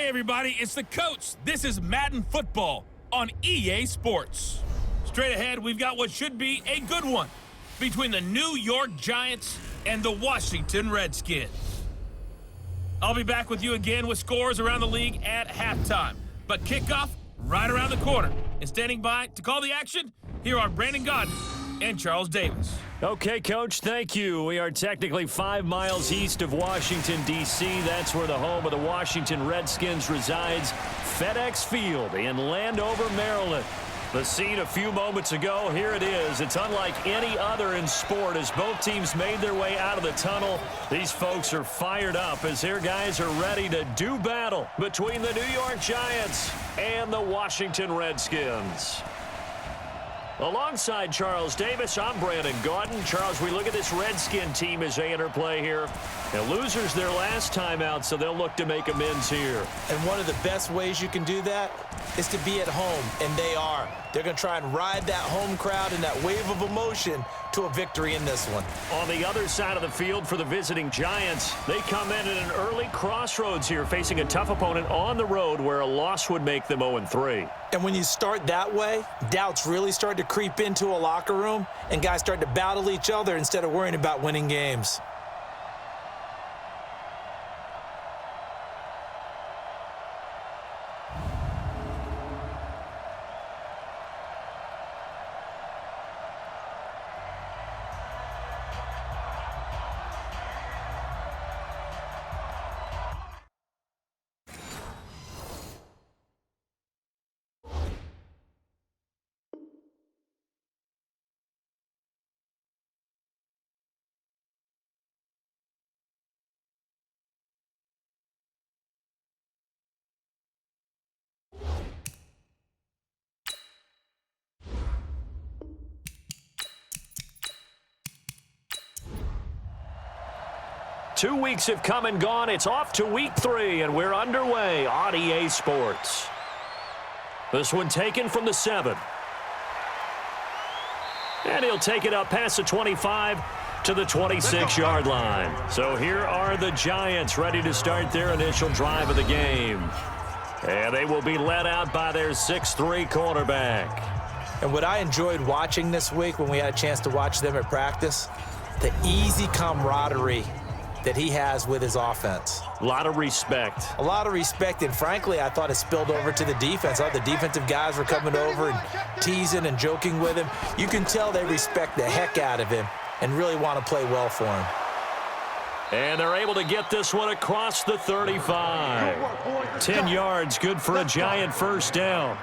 Hey everybody, it's the coach. This is Madden Football on EA Sports. Straight ahead, we've got what should be a good one between the New York Giants and the Washington Redskins. I'll be back with you again with scores around the league at halftime. But kickoff right around the corner. And standing by to call the action, here are Brandon Godden and Charles Davis. Okay, Coach, thank you. We are technically 5 miles east of Washington, D.C. That's where the home of the Washington Redskins resides, FedEx Field in Landover, Maryland. The scene a few moments ago, here it is. It's unlike any other in sport as both teams made their way out of the tunnel. These folks are fired up as their guys are ready to do battle between the New York Giants and the Washington Redskins. Alongside Charles Davis, I'm Brandon Godden. Charles, we look at this Redskin team as they interplay here. And losers their last time out, so they'll look to make amends here. And one of the best ways you can do that is to be at home, and they are. They're going to try and ride that home crowd and that wave of emotion to a victory in this one. On the other side of the field for the visiting Giants, they come in at an early crossroads here, facing a tough opponent on the road where a loss would make them 0-3. And when you start that way, doubts really start to creep into a locker room, and guys start to battle each other instead of worrying about winning games. Two weeks have come and gone. It's off to week 3, and we're underway on EA Sports. This one taken from the 7. And he'll take it up past the 25 to the 26-yard line. So here are the Giants ready to start their initial drive of the game. And they will be led out by their 6'3 quarterback. And what I enjoyed watching this week when we had a chance to watch them at practice, the easy camaraderie that he has with his offense. A lot of respect. A lot of respect, and frankly, I thought it spilled over to the defense. All the defensive guys were coming over and teasing and joking with him. You can tell they respect the heck out of him and really want to play well for him. And they're able to get this one across the 35. 10 yards, good for a Giant first down.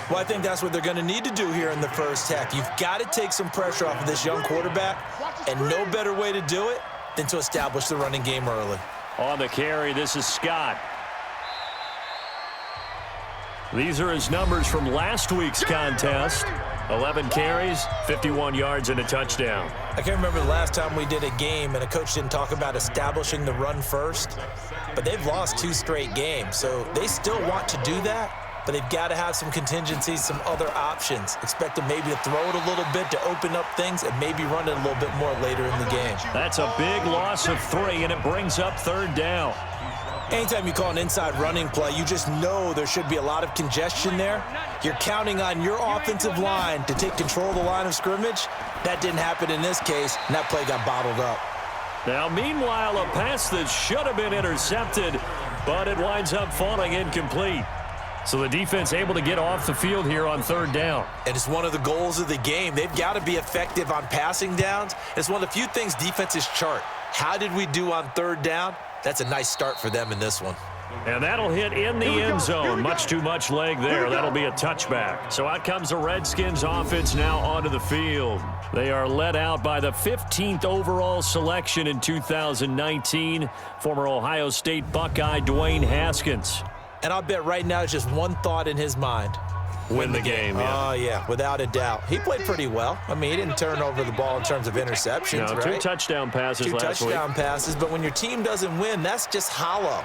Well, I think that's what they're going to need to do here in the first half. You've got to take some pressure off of this young quarterback, and no better way to do it than to establish the running game early. On the carry, this is Scott. These are his numbers from last week's contest. 11 carries, 51 yards, and a touchdown. I can't remember the last time we did a game and a coach didn't talk about establishing the run first, but they've lost 2 straight games, so they still want to do that. But they've got to have some contingencies, some other options. Expect them maybe to throw it a little bit to open up things and maybe run it a little bit more later in the game. That's a big loss of 3, and it brings up 3rd down. Anytime you call an inside running play, you just know there should be a lot of congestion there. You're counting on your offensive line to take control of the line of scrimmage. That didn't happen in this case, and that play got bottled up. Now, meanwhile, a pass that should have been intercepted, but it winds up falling incomplete. So the defense able to get off the field here on 3rd down. And it's one of the goals of the game. They've got to be effective on passing downs. It's one of the few things defenses chart. How did we do on 3rd down? That's a nice start for them in this one. And that'll hit in the end zone. Much too much leg there. That'll be a touchback. So out comes the Redskins offense now onto the field. They are led out by the 15th overall selection in 2019. Former Ohio State Buckeye Dwayne Haskins. And I'll bet right now it's just one thought in his mind. Win the game, yeah. Oh, yeah, without a doubt. He played pretty well. I mean, he didn't turn over the ball in terms of interceptions, no, right? 2 touchdown passes last week. 2 touchdown passes, but when your team doesn't win, that's just hollow.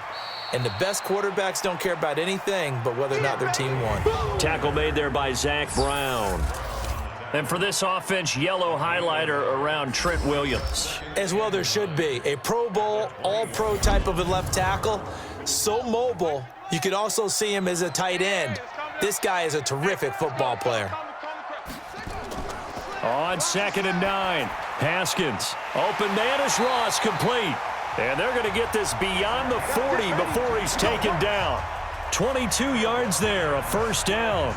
And the best quarterbacks don't care about anything but whether or not their team won. Tackle made there by Zach Brown. And for this offense, yellow highlighter around Trent Williams. As well there should be. A Pro Bowl, all-pro type of a left tackle. So mobile, You can also see him as a tight end. This guy is a terrific football player. On 2nd and 9, Haskins. Open man is Ross, complete. And they're going to get this beyond the 40 before he's taken down. 22 yards there, a first down.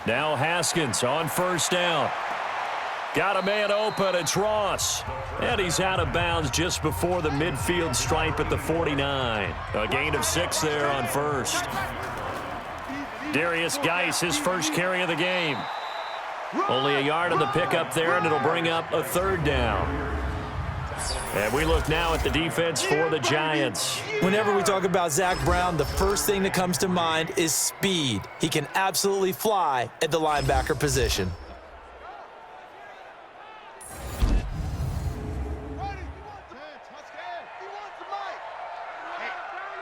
Now Haskins on first down. Got a man open, it's Ross. And he's out of bounds just before the midfield stripe at the 49. A gain of 6 there on first. Darius Geis, his first carry of the game. Only a yard on the pickup there, and it'll bring up a third down. And we look now at the defense for the Giants. Whenever we talk about Zach Brown, the first thing that comes to mind is speed. He can absolutely fly at the linebacker position.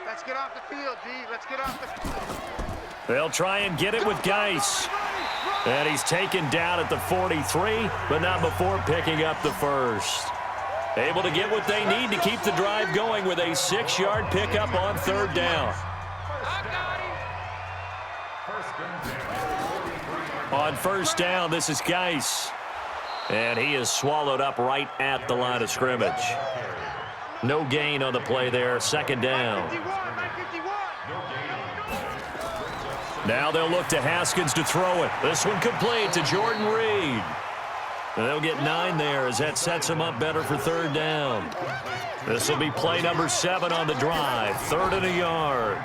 Let's get off the field, G. Let's get off the field. They'll try and get it with Geis. And he's taken down at the 43, but not before picking up the first. Able to get what they need to keep the drive going with a 6-yard pickup on third down. On first down, this is Geis. And he is swallowed up right at the line of scrimmage. No gain on the play there, second down. Now they'll look to Haskins to throw it. This one complete to Jordan Reed. They'll get 9 there as that sets him up better for third down. This will be play number 7 on the drive. 3rd and a yard.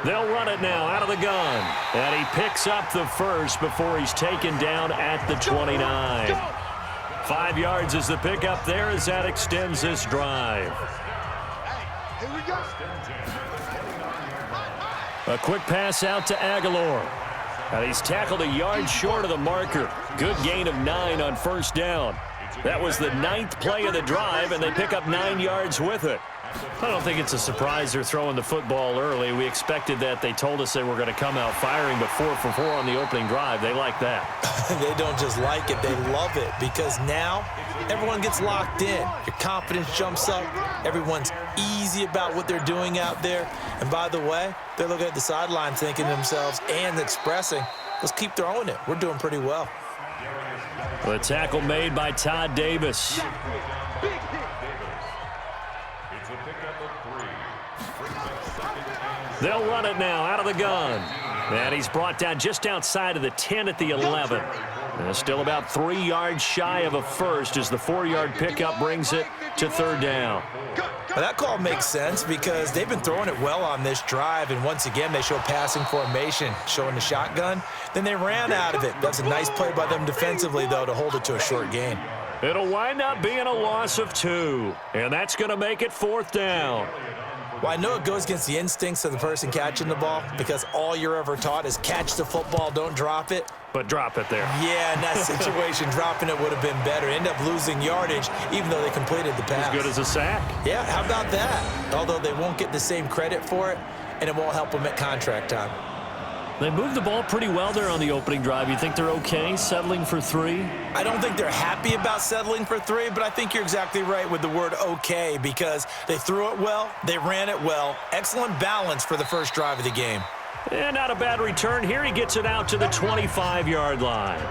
They'll run it now out of the gun. And he picks up the first before he's taken down at the 29. 5 yards is the pickup there as that extends this drive. Here we go. A quick pass out to Aguilar. And he's tackled a yard short of the marker. Good gain of 9 on first down. That was the 9th play of the drive, and they pick up 9 yards with it. I don't think it's a surprise they're throwing the football early. We expected that. They told us they were going to come out firing, but 4 for 4 on the opening drive. They like that. They don't just like it, they love it, because now everyone gets locked in. Your confidence jumps up. Everyone's easy about what they're doing out there. And by the way, they're looking at the sideline thinking to themselves and expressing, let's keep throwing it. We're doing pretty well. The tackle made by Todd Davis. They'll run it now out of the gun. And he's brought down just outside of the 10 at the 11. And still about 3 yards shy of a first as the 4-yard pickup brings it to third down. Well, that call makes sense because they've been throwing it well on this drive, and once again they show passing formation, showing the shotgun. Then they ran out of it. That's a nice play by them defensively, though, to hold it to a short gain. It'll wind up being a loss of 2, and that's going to make it 4th down. Well, I know it goes against the instincts of the person catching the ball because all you're ever taught is catch the football, don't drop it. But drop it there. Yeah, in that situation, dropping it would have been better. End up losing yardage, even though they completed the pass. As good as a sack. Yeah, how about that? Although they won't get the same credit for it, and it won't help them at contract time. They moved the ball pretty well there on the opening drive. You think they're okay settling for 3? I don't think they're happy about settling for 3, but I think you're exactly right with the word okay because they threw it well, they ran it well. Excellent balance for the first drive of the game. And not a bad return. Here he gets it out to the 25-yard line.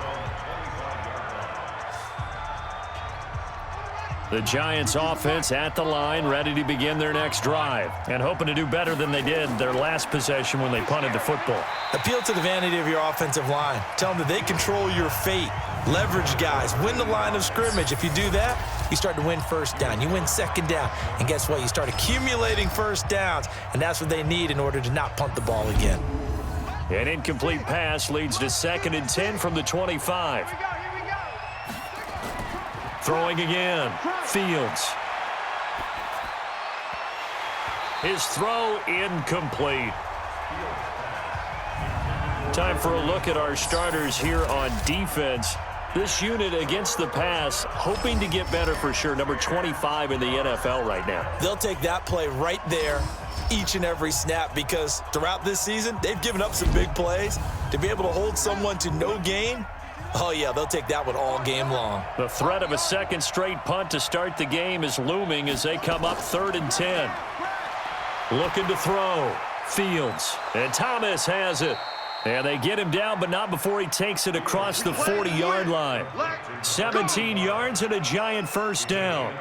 The Giants offense at the line, ready to begin their next drive, and hoping to do better than they did their last possession when they punted the football. Appeal to the vanity of your offensive line. Tell them that they control your fate. Leverage guys. Win the line of scrimmage. If you do that, you start to win first down. You win second down. And guess what? You start accumulating first downs, and that's what they need in order to not punt the ball again. An incomplete pass leads to 2nd and 10 from the 25. Throwing again. Fields. His throw incomplete. Time for a look at our starters here on defense. This unit against the pass, hoping to get better for sure. Number 25 in the NFL right now. They'll take that play right there each and every snap because throughout this season, they've given up some big plays. To be able to hold someone to no gain, Oh, yeah, they'll take that one all game long. The threat of a second straight punt to start the game is looming as they come up 3rd and 10. Looking to throw. Fields. And Thomas has it. And they get him down, but not before he takes it across the 40-yard line. 17 yards and a giant first down.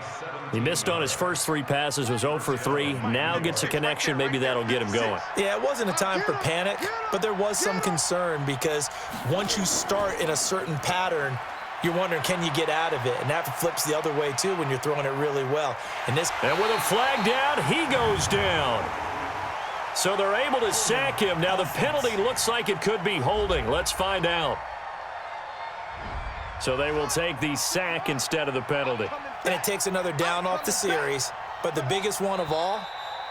He missed on his first 3 passes, was 0 for 3. Now gets a connection. Maybe that'll get him going. Yeah, it wasn't a time for panic, but there was some concern because once you start in a certain pattern, you're wondering, can you get out of it? And that flips the other way, too, when you're throwing it really well. And with a flag down, he goes down. So they're able to sack him. Now the penalty looks like it could be holding. Let's find out. So they will take the sack instead of the penalty. And it takes another down off the series. But the biggest one of all,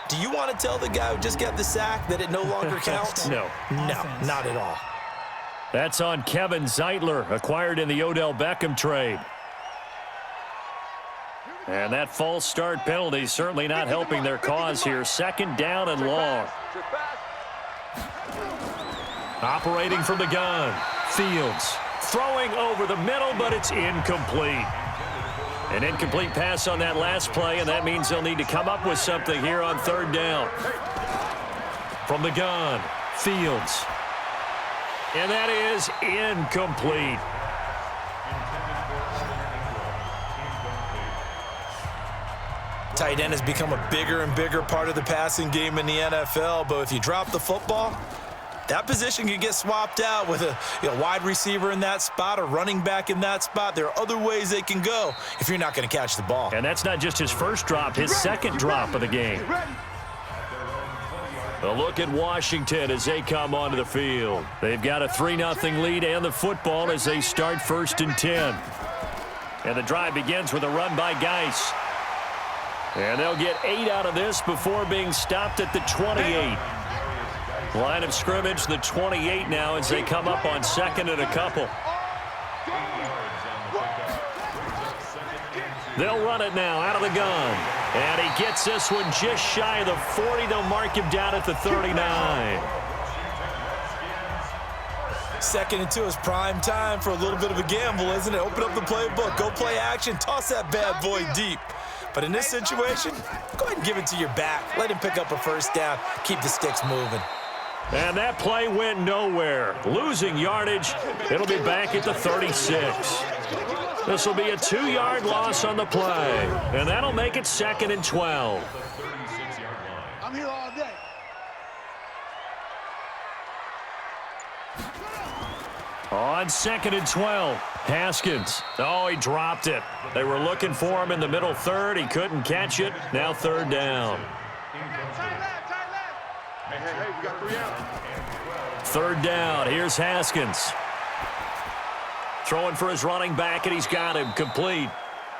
do you want to tell the guy who just got the sack that it no longer counts? No. No, not at all. That's on Kevin Zeitler, acquired in the Odell Beckham trade. And that false start penalty certainly not helping their cause here. 2nd down and long. Operating from the gun. Fields throwing over the middle, but it's incomplete. An incomplete pass on that last play, and that means they'll need to come up with something here on 3rd down. From the gun, Fields. And that is incomplete. Tight end has become a bigger and bigger part of the passing game in the NFL, but if you drop the football, that position can get swapped out with a wide receiver in that spot, a running back in that spot. There are other ways they can go if you're not going to catch the ball. And that's not just his first drop, his second drop of the game. A look at Washington as they come onto the field. They've got a 3-0 lead and the football as they start 1st and 10. And the drive begins with a run by Geis. And they'll get 8 out of this before being stopped at the 28. Line of scrimmage, the 28 now as they come up on 2nd and a couple. They'll run it now out of the gun. And he gets this one just shy of the 40. They'll mark him down at the 39. 2nd and 2 is prime time for a little bit of a gamble, isn't it? Open up the playbook, go play action, toss that bad boy deep. But in this situation, go ahead and give it to your back. Let him pick up a first down. Keep the sticks moving. And that play went nowhere. Losing yardage. It'll be back at the 36. This will be a 2-yard loss on the play. And that'll make it 2nd and 12. I'm here all day. On 2nd and 12, Haskins. Oh, he dropped it. They were looking for him in the middle 3rd. He couldn't catch it. Now 3rd down. Hey, we got 3 out. 3rd down. Here's Haskins. Throwing for his running back, and he's got him complete.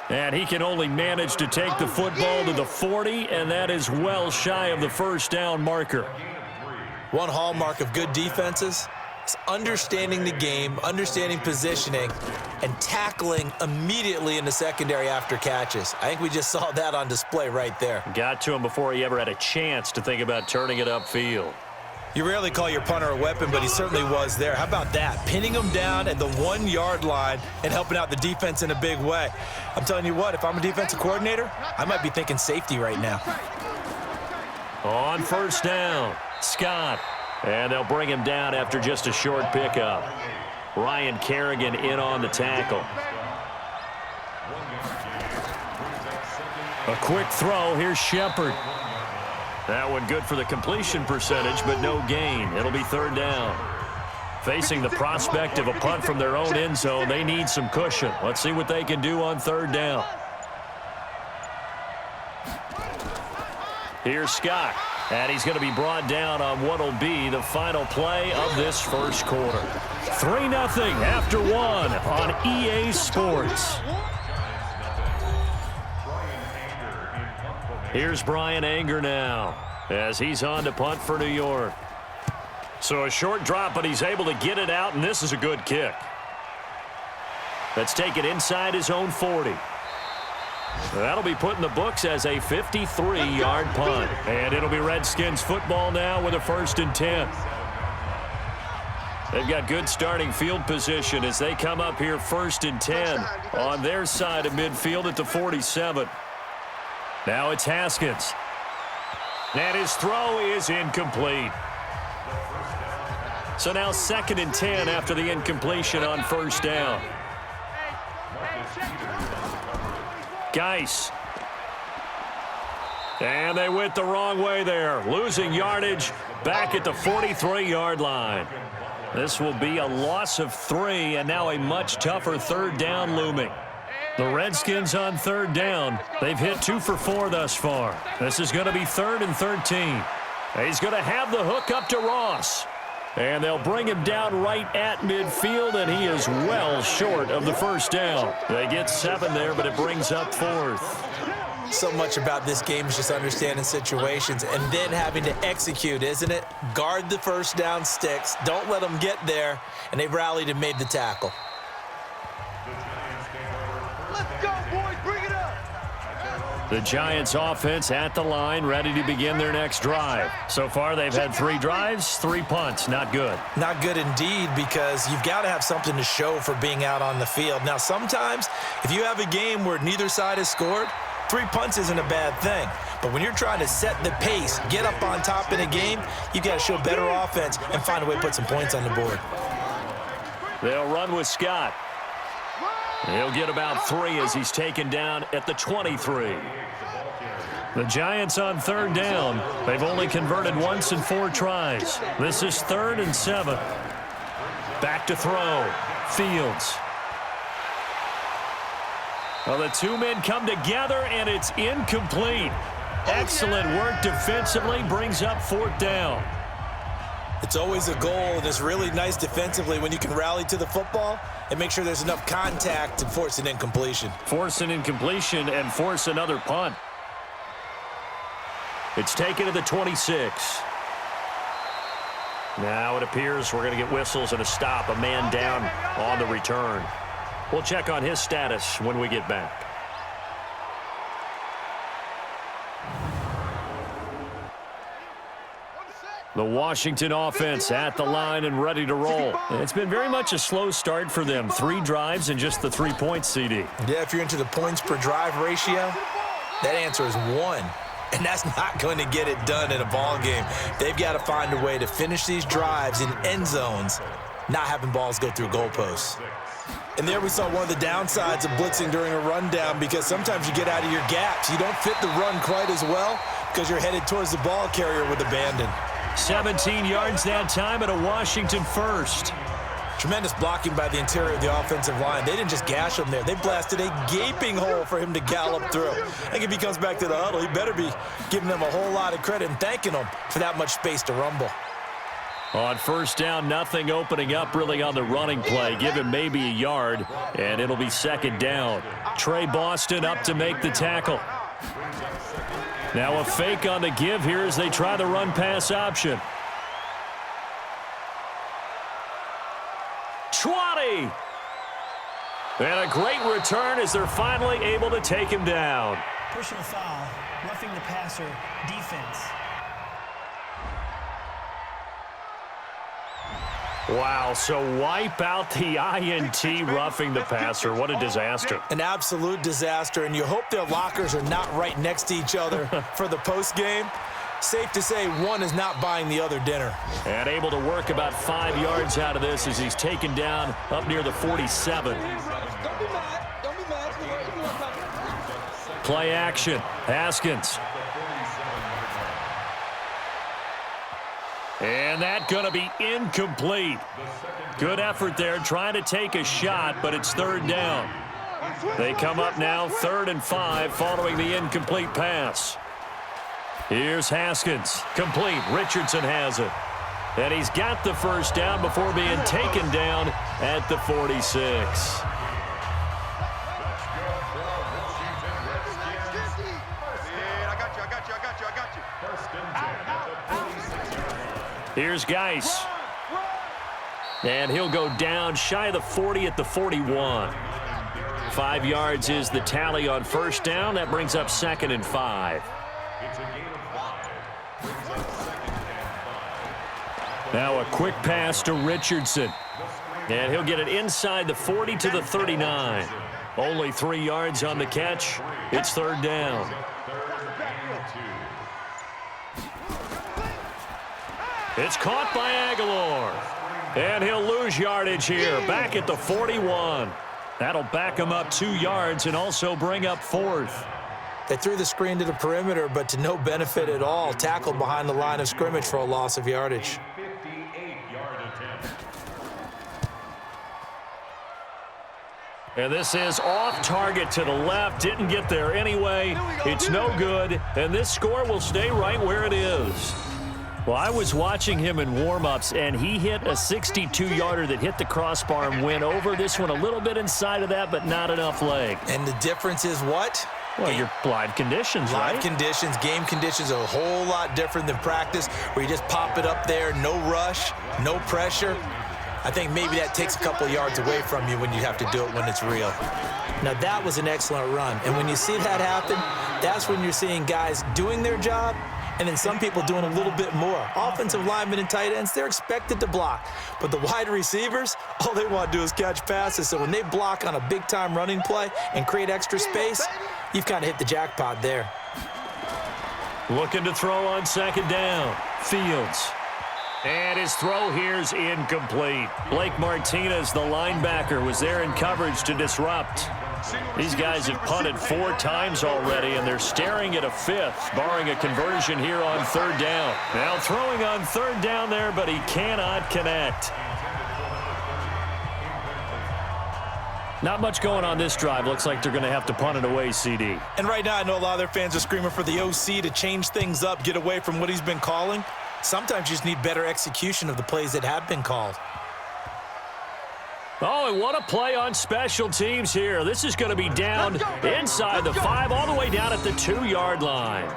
And he can only manage to take the football to the 40, and that is well shy of the first down marker. One hallmark of good defenses is understanding the game, understanding positioning, and tackling immediately in the secondary after catches. I think we just saw that on display right there. Got to him before he ever had a chance to think about turning it upfield. You rarely call your punter a weapon, but he certainly was there. How about that? Pinning him down at the 1-yard line and helping out the defense in a big way. I'm telling you what, if I'm a defensive coordinator, I might be thinking safety right now. On 1st down, Scott. And they'll bring him down after just a short pickup. Ryan Kerrigan in on the tackle. A quick throw. Here's Shepard. That one good for the completion percentage, but no gain. It'll be 3rd down. Facing the prospect of a punt from their own end zone, they need some cushion. Let's see what they can do on 3rd down. Here's Scott. And he's going to be brought down on what will be the final play of this first quarter. 3-0 after 1 on EA Sports. Here's Brian Anger now as he's on to punt for New York. So a short drop, but he's able to get it out, and this is a good kick. Let's take it inside his own 40. That'll be put in the books as a 53-yard punt. And it'll be Redskins football now with a 1st and 10. They've got good starting field position as they come up here 1st and 10 on their side of midfield at the 47. Now it's Haskins. And his throw is incomplete. So now 2nd and 10 after the incompletion on 1st down. Geis. And they went the wrong way there, losing yardage back at the 43-yard line. This will be a loss of 3, and now a much tougher 3rd down looming. The Redskins on 3rd down. They've hit 2 for 4 thus far. This is going to be 3rd and 13. He's going to have the hook up to Ross. And they'll bring him down right at midfield, and he is well short of the 1st down. They get 7 there, but it brings up 4th. So much about this game is just understanding situations and then having to execute, isn't it? Guard the 1st down sticks. Don't let them get there. And they rallied and made the tackle. Let's go, boys. Bring it up. The Giants offense at the line, ready to begin their next drive. So far, they've had 3 drives, 3 punts. Not good. Not good indeed, because you've got to have something to show for being out on the field. Now, sometimes, if you have a game where neither side has scored, 3 punts isn't a bad thing. But when you're trying to set the pace, get up on top in a game, you've got to show better offense and find a way to put some points on the board. They'll run with Scott. He'll get about 3 as he's taken down at the 23. The Giants on 3rd down. They've only converted once in 4 tries. This is 3rd and 7. Back to throw. Fields. Well, the 2 men come together, and it's incomplete. Excellent work defensively, brings up 4th down. It's always a goal, and it's really nice defensively when you can rally to the football and make sure there's enough contact to force an incompletion. Force an incompletion and force another punt. It's taken to the 26. Now it appears we're going to get whistles and a stop. A man down on the return. We'll check on his status when we get back. The Washington offense at the line and ready to roll. It's been very much a slow start for them. 3 drives and just the 3 points, CD. Yeah, if you're into the points per drive ratio, that answer is 1. And that's not going to get it done in a ball game. They've got to find a way to finish these drives in end zones, not having balls go through goalposts. And there we saw one of the downsides of blitzing during a rundown, because sometimes you get out of your gaps. You don't fit the run quite as well because you're headed towards the ball carrier with abandon. 17 yards that time at a Washington 1st. Tremendous blocking by the interior of the offensive line. They didn't just gash him there. They blasted a gaping hole for him to gallop through. I think if he comes back to the huddle, he better be giving them a whole lot of credit and thanking them for that much space to rumble. On 1st down, nothing opening up really on the running play. Give him maybe a yard, and it'll be 2nd down. Trey Boston up to make the tackle. Now a fake on the give here as they try the run-pass option. 20! And a great return as they're finally able to take him down. Personal foul, roughing the passer, defense. Wow, so wipe out the INT roughing the passer. What a disaster. An absolute disaster, and you hope their lockers are not right next to each other for the postgame. Safe to say one is not buying the other dinner. And able to work about 5 yards out of this as he's taken down up near the 47. Play action. Haskins. And that going to be incomplete. Good effort there trying to take a shot, but it's 3rd down. They come up now 3rd and 5 following the incomplete pass. Here's Haskins. Complete. Richardson has it. And he's got the 1st down before being taken down at the 46. Here's Geis. And he'll go down shy of the 40 at the 41. 5 yards is the tally on 1st down. That brings up 2nd and 5. Now a quick pass to Richardson. And he'll get it inside the 40 to the 39. Only 3 yards on the catch. It's third down. It's caught by Aguilar. And he'll lose yardage here. Back at the 41. That'll back him up 2 yards and also bring up 4th. They threw the screen to the perimeter, but to no benefit at all. Tackled behind the line of scrimmage for a loss of yardage. And this is off target to the left. Didn't get there anyway. It's no good. And this score will stay right where it is. Well, I was watching him in warm-ups, and he hit a 62-yarder that hit the crossbar and went over. This one a little bit inside of that, but not enough leg. And the difference is what? Well, your live conditions, right? Live conditions, game conditions are a whole lot different than practice, where you just pop it up there, no rush, no pressure. I think maybe that takes a couple yards away from you when you have to do it when it's real. Now, that was an excellent run. And when you see that happen, that's when you're seeing guys doing their job and then some people doing a little bit more. Offensive linemen and tight ends, they're expected to block. But the wide receivers, all they want to do is catch passes. So when they block on a big-time running play and create extra space, you've kind of hit the jackpot there. Looking to throw on second down. Fields. And his throw here's incomplete. Blake Martinez, the linebacker, was there in coverage to disrupt. These guys have punted 4 times already, and they're staring at a 5th, barring a conversion here on third down. Now throwing on third down there, but he cannot connect. Not much going on this drive. Looks like they're going to have to punt it away, CD. And right now I know a lot of their fans are screaming for the OC to change things up, get away from what he's been calling. Sometimes you just need better execution of the plays that have been called. Oh, and what a play on special teams here. This is going to be down inside the 5, all the way down at the 2-yard line.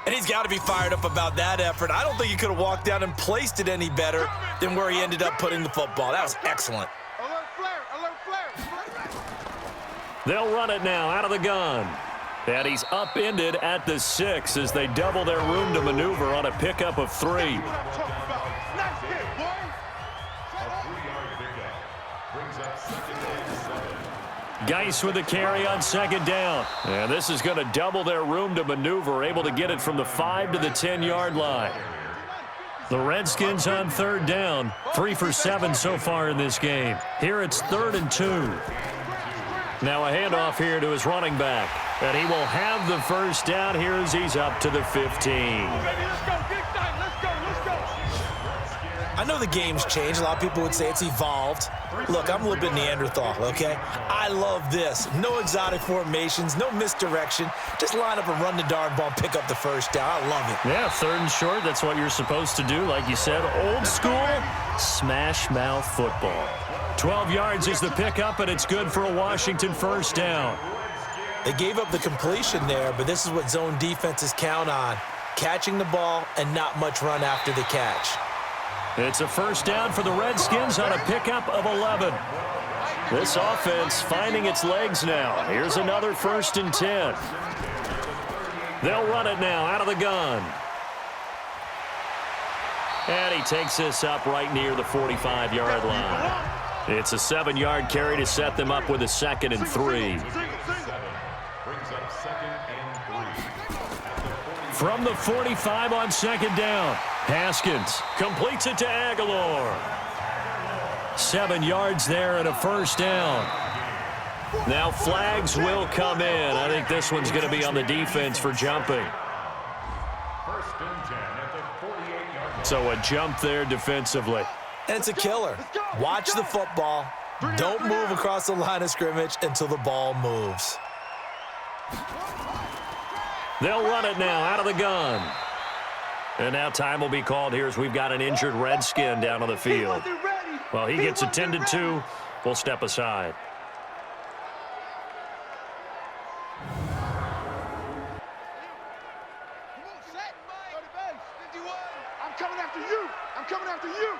And he's got to be fired up about that effort. I don't think he could have walked down and placed it any better than where he ended up putting the football. That was excellent. Alert flare, alert flare. They'll run it now out of the gun. And he's upended at the 6 as they double their room to maneuver on a pickup of 3. Geis with the carry on second down. And this is going to double their room to maneuver, able to get it from the 5 to the 10-yard line. The Redskins on third down, 3 for 7 so far in this game. Here it's 3rd and 2. Now a handoff here to his running back. And he will have the first down here as he's up to the 15. I know the game's changed. A lot of people would say it's evolved. Look, I'm a little bit Neanderthal, okay? I love this. No exotic formations, no misdirection. Just line up and run the darn ball and pick up the first down. I love it. Yeah, 3rd and short. That's what you're supposed to do. Like you said, old school smash mouth football. 12 yards is the pickup, and it's good for a Washington first down. They gave up the completion there, but this is what zone defenses count on. Catching the ball and not much run after the catch. It's a first down for the Redskins on a pickup of 11. This offense finding its legs now. Here's another 1st and 10. They'll run it now out of the gun. And he takes this up right near the 45-yard line. It's a 7-yard carry to set them up with a 2nd and 3. From the 45 on second down, Haskins completes it to Aguilar. 7 yards there and a first down. Now flags will come in. I think this one's going to be on the defense for jumping. So a jump there defensively. And it's a killer. Watch the football. Don't move across the line of scrimmage until the ball moves. They'll run it now out of the gun. And now time will be called here as we've got an injured Redskin down on the field. Well, he gets attended to. We'll step aside. I'm coming after you. I'm coming after you.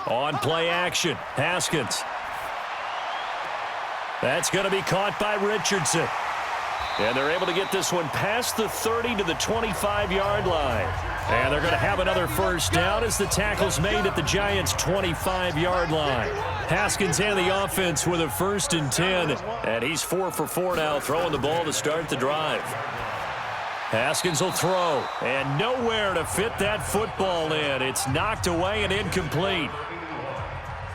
On play action, Haskins. That's going to be caught by Richardson. And they're able to get this one past the 30 to the 25-yard line. And they're going to have another first down as the tackle's made at the Giants' 25-yard line. Haskins and the offense with a 1st and 10. And he's 4 for 4 now, throwing the ball to start the drive. Haskins will throw, and nowhere to fit that football in. It's knocked away and incomplete.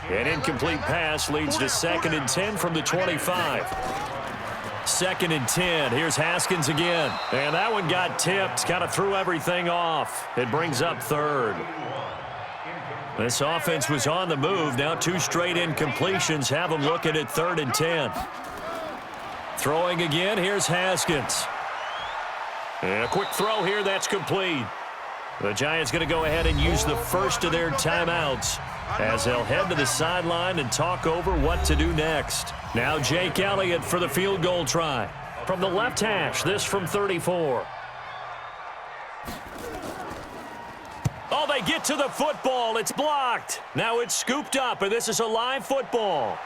An incomplete pass leads to 2nd and 10 from the 25. 2nd and 10. Here's Haskins again. And that one got tipped. Kind of threw everything off. It brings up 3rd. This offense was on the move. Now 2 straight incompletions have them looking at 3rd and 10. Throwing again. Here's Haskins. And a quick throw here. That's complete. The Giants going to go ahead and use the first of their timeouts as they'll head to the sideline and talk over what to do next. Now Jake Elliott for the field goal try. From the left hash, this from 34. Oh, they get to the football. It's blocked. Now it's scooped up, and this is a live football.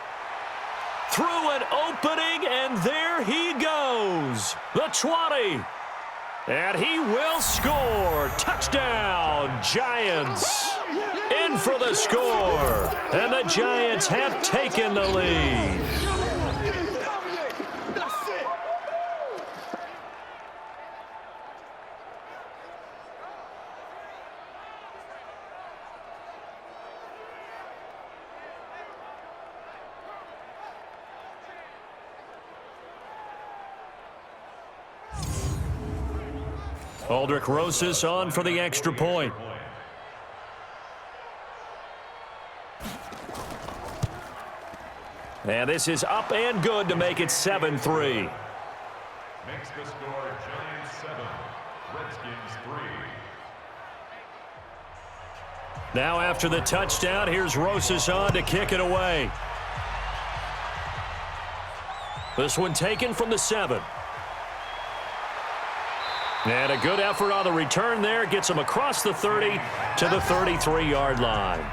Through an opening, and there he goes. The 20. And he will score. Touchdown, Giants. In for the score. And the Giants have taken the lead. Aldrich Rosas on for the extra point. And this is up and good to make it 7-3. Makes the score Giants 7, Redskins 3. Now after the touchdown, here's Rosas on to kick it away. This one taken from the 7. And a good effort on the return there. Gets him across the 30 to the 33-yard line.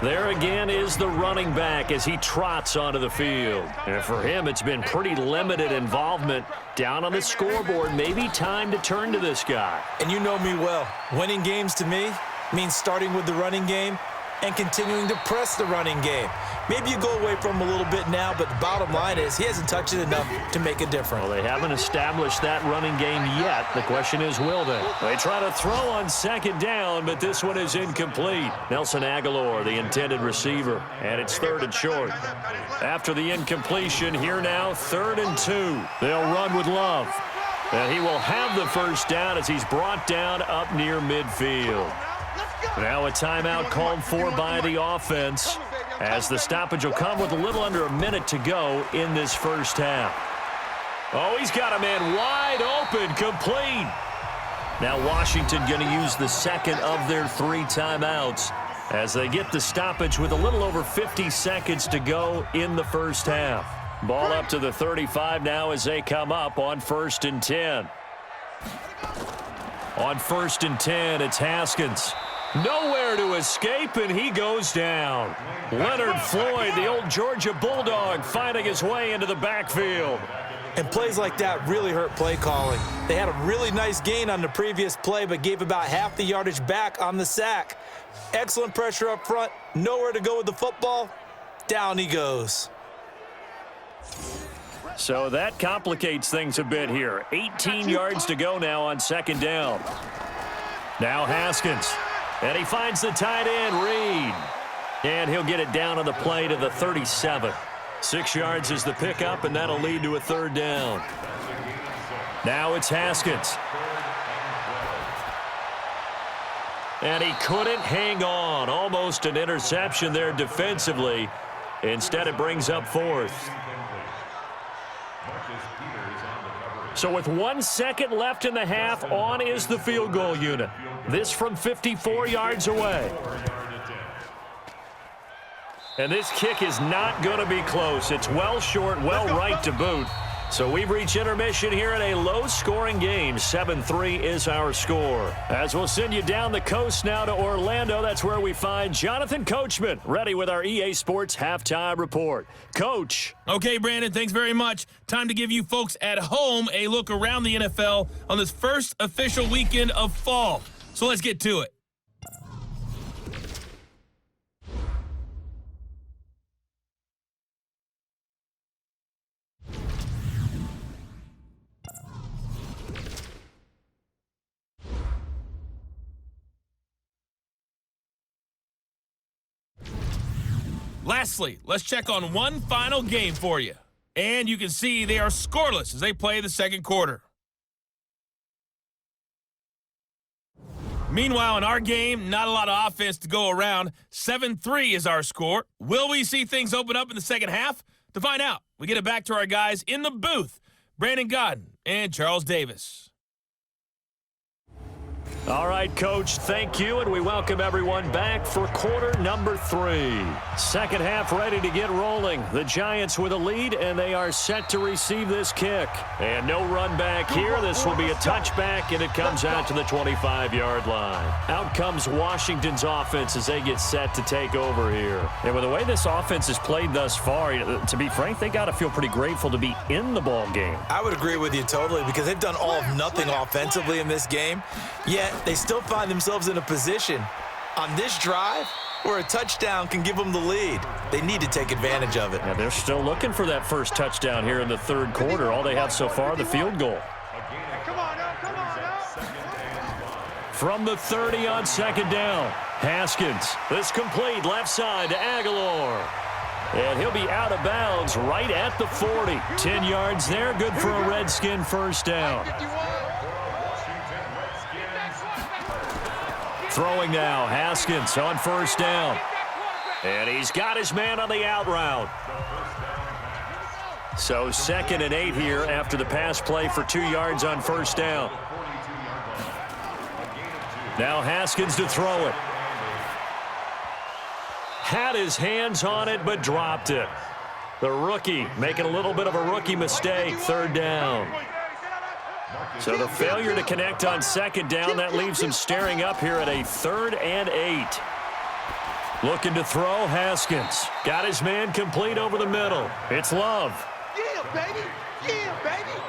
There again is the running back as he trots onto the field. And for him, it's been pretty limited involvement down on the scoreboard. Maybe time to turn to this guy. And you know me well. Winning games to me means starting with the running game and continuing to press the running game. Maybe you go away from him a little bit now, but the bottom line is he hasn't touched it enough to make a difference. Well, they haven't established that running game yet. The question is, will they? They try to throw on 2nd down, but this one is incomplete. Nelson Aguilar, the intended receiver, and it's 3rd and short. After the incompletion, here now, 3rd and 2. They'll run with Love. And he will have the first down as he's brought down up near midfield. Now a timeout called for by the offense as the stoppage will come with a little under a minute to go in this first half. Oh, he's got a man wide open, complete. Now Washington going to use the 2nd of their 3 timeouts as they get the stoppage with a little over 50 seconds to go in the first half. Ball up to the 35 now as they come up on 1st and 10. On 1st and 10, it's Haskins. Nowhere to escape, and he goes down. Leonard Floyd, the old Georgia Bulldog, finding his way into the backfield. And plays like that really hurt play calling. They had a really nice gain on the previous play, but gave about half the yardage back on the sack. Excellent pressure up front. Nowhere to go with the football. Down he goes. So that complicates things a bit here. 18 yards to go now on 2nd down. Now Haskins. And he finds the tight end, Reed. And he'll get it down on the play to the 37. 6 yards is the pickup, and that'll lead to a 3rd down. Now it's Haskins. And he couldn't hang on. Almost an interception there defensively. Instead, it brings up 4th. So with 1 second left in the half, on is the field goal unit. This from 54 yards away. And this kick is not going to be close. It's well short, well right to boot. So we've reached intermission here in a low-scoring game. 7-3 is our score. As we'll send you down the coast now to Orlando, that's where we find Jonathan Coachman, ready with our EA Sports Halftime Report. Coach. Okay, Brandon, thanks very much. Time to give you folks at home a look around the NFL on this first official weekend of fall. So let's get to it. Lastly, let's check on one final game for you. And you can see they are scoreless as they play the second quarter. Meanwhile, in our game, not a lot of offense to go around. 7-3 is our score. Will we see things open up in the second half? To find out, we get it back to our guys in the booth, Brandon Godden and Charles Davis. All right, Coach, thank you, and we welcome everyone back for quarter number 3. Second half ready to get rolling. The Giants with a lead, and they are set to receive this kick. And no run back here. This will be a touchback, and it comes out to the 25-yard line. Out comes Washington's offense as they get set to take over here. And with the way this offense has played thus far, to be frank, they got to feel pretty grateful to be in the ball game. I would agree with you totally because they've done all of nothing offensively in this game, yet they still find themselves in a position on this drive where a touchdown can give them the lead. They need to take advantage of it. Yeah, they're still looking for that first touchdown here in the third quarter. All they have so far, the field goal. Come on now, come on now. From the 30 on second down, Haskins. This complete left side to Aguilar. And he'll be out of bounds right at the 40. 10 yards there, good for a Redskin first down. Throwing now, Haskins on first down. And he's got his man on the out route. So 2nd and 8 here after the pass play for 2 yards on first down. Now Haskins to throw it. Had his hands on it, but dropped it. The rookie making a little bit of a rookie mistake, third down. So the failure to connect on second down, that leaves him staring up here at a 3rd and 8. Looking to throw, Haskins. Got his man complete over the middle. It's Love. Yeah, baby. Yeah, baby.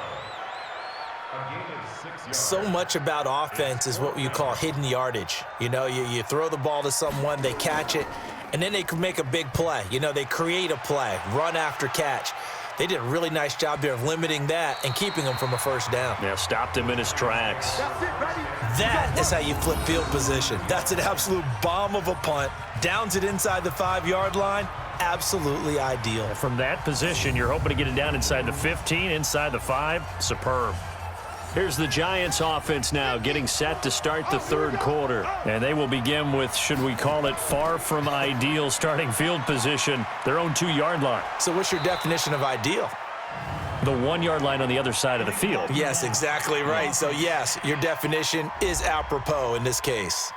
So much about offense is what you call hidden yardage. You know, you throw the ball to someone, they catch it, and then they can make a big play. You know, they create a play, run after catch. They did a really nice job there of limiting that and keeping him from a first down. Yeah, stopped him in his tracks. That's it, baby. That is how you flip field position. That's an absolute bomb of a punt. Downs it inside the 5-yard line. Absolutely ideal. From that position, you're hoping to get it down inside the 15, inside the 5. Superb. Here's the Giants offense now getting set to start the third quarter. And they will begin with, should we call it, far from ideal starting field position, their own 2-yard line. So what's your definition of ideal? The 1-yard line on the other side of the field. Yes, exactly right. So yes, your definition is apropos in this case.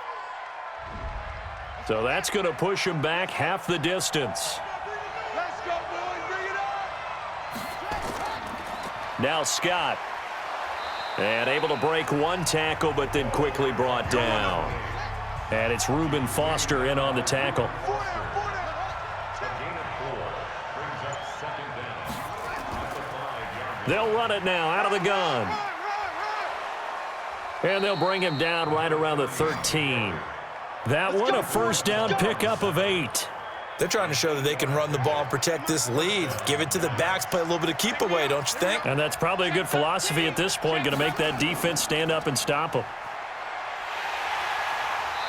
So that's going to push him back half the distance. Let's go, boys. Bring it on. Now Scott. And able to break one tackle, but then quickly brought down. And it's Reuben Foster in on the tackle. They'll run it now out of the gun. And they'll bring him down right around the 13. That one a first down pickup of 8. They're trying to show that they can run the ball and protect this lead. Give it to the backs, play a little bit of keep away, don't you think? And that's probably a good philosophy at this point, going to make that defense stand up and stop them.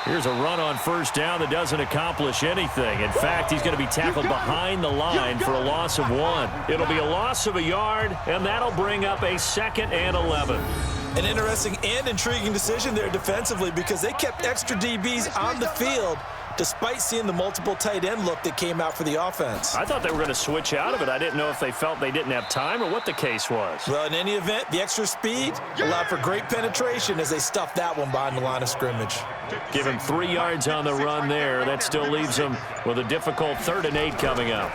Here's a run on first down that doesn't accomplish anything. In fact, he's going to be tackled behind the line for a loss of 1. It'll be a loss of a yard, and that'll bring up a 2nd and 11. An interesting and intriguing decision there defensively because they kept extra DBs on the field despite seeing the multiple tight end look that came out for the offense. I thought they were going to switch out of it. I didn't know if they felt they didn't have time or what the case was. Well, in any event, the extra speed allowed for great penetration as they stuffed that one behind the line of scrimmage. Give him 3 yards on the run there. That still leaves him with a difficult 3rd and 8 coming up.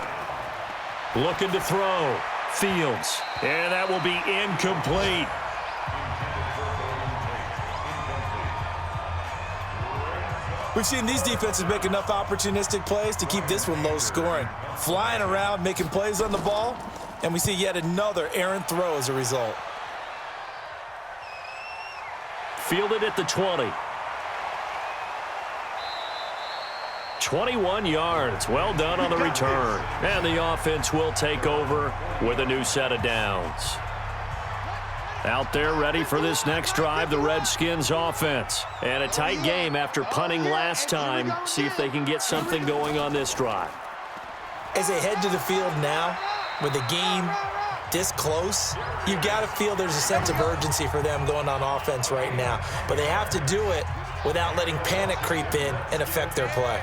Looking to throw. Fields. And that will be incomplete. We've seen these defenses make enough opportunistic plays to keep this one low scoring. Flying around, making plays on the ball, and we see yet another errant throw as a result. Fielded at the 20. 21 yards. Well done on the return. And the offense will take over with a new set of downs. Out there ready for this next drive, the Redskins offense. And a tight game after punting last time. See if they can get something going on this drive. As they head to the field now, with the game this close, you've got to feel there's a sense of urgency for them going on offense right now. But they have to do it without letting panic creep in and affect their play.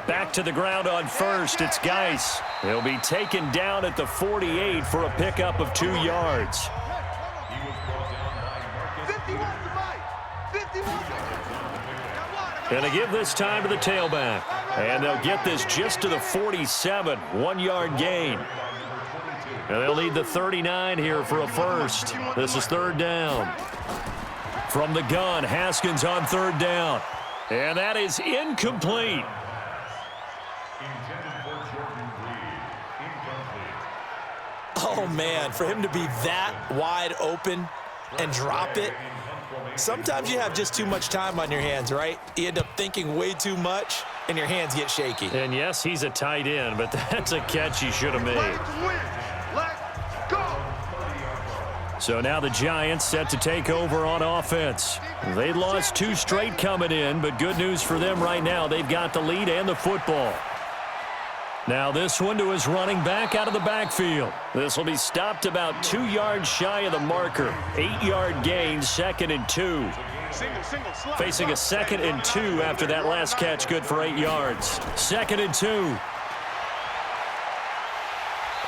Back to the ground on first. It's Geis. He'll be taken down at the 48 for a pickup of 2 yards. Going to give this time to the tailback. And they'll get this just to the 47. 1 yard gain. And they'll need the 39 here for a first. This is third down. From the gun, Haskins on third down. And that is incomplete. Oh, man, for him to be that wide open and drop it. Sometimes you have just too much time on your hands, right? You end up thinking way too much, and your hands get shaky. And, yes, he's a tight end, but that's a catch he should have made. So now the Giants set to take over on offense. They lost 2 straight coming in, but good news for them right now. They've got the lead and the football. Now this one to his running back out of the backfield. This will be stopped about 2 yards shy of the marker. 8-yard gain, 2nd and 2. Facing a 2nd and 2 after that last catch, good for 8 yards. 2nd and 2.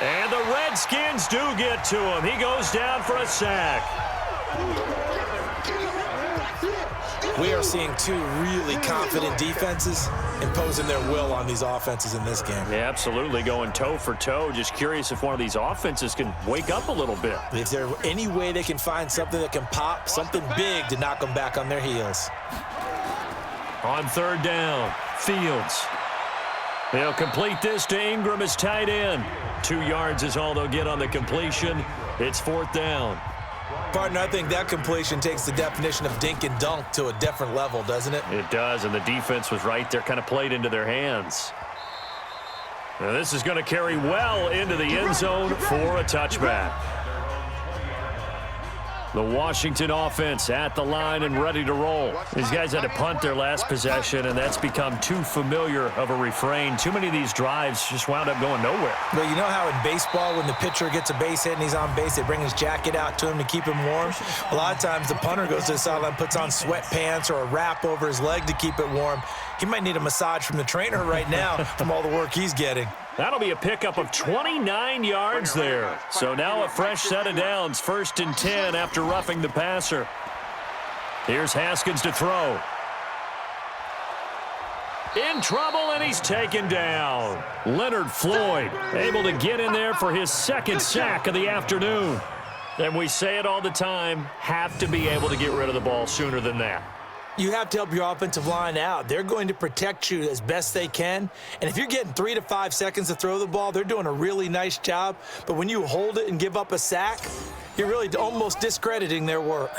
And the Redskins do get to him. He goes down for a sack. We are seeing 2 really confident defenses imposing their will on these offenses in this game. Yeah, absolutely, going toe for toe. Just curious if one of these offenses can wake up a little bit. Is there any way they can find something that can pop, something big to knock them back on their heels? On third down, Fields. They'll complete this to Ingram as tight end. 2 yards is all they'll get on the completion. It's fourth down. Partner, I think that completion takes the definition of dink and dunk to a different level, doesn't it? It does, and the defense was right there, kind of played into their hands. Now this is going to carry well into the end zone for a touchback. The Washington offense at the line and ready to roll. These guys had to punt their last possession, and that's become too familiar of a refrain. Too many of these drives just wound up going nowhere. Well, you know how in baseball, when the pitcher gets a base hit and he's on base, they bring his jacket out to him to keep him warm? A lot of times the punter goes to the sideline, puts on sweatpants or a wrap over his leg to keep it warm. He might need a massage from the trainer right now from all the work he's getting. That'll be a pickup of 29 yards there. So now a fresh set of downs, 1st and 10 after roughing the passer. Here's Haskins to throw. In trouble, and he's taken down. Leonard Floyd able to get in there for his 2nd sack of the afternoon. And we say it all the time, have to be able to get rid of the ball sooner than that. You have to help your offensive line out. They're going to protect you as best they can. And if you're getting 3 to 5 seconds to throw the ball, they're doing a really nice job. But when you hold it and give up a sack, you're really almost discrediting their work.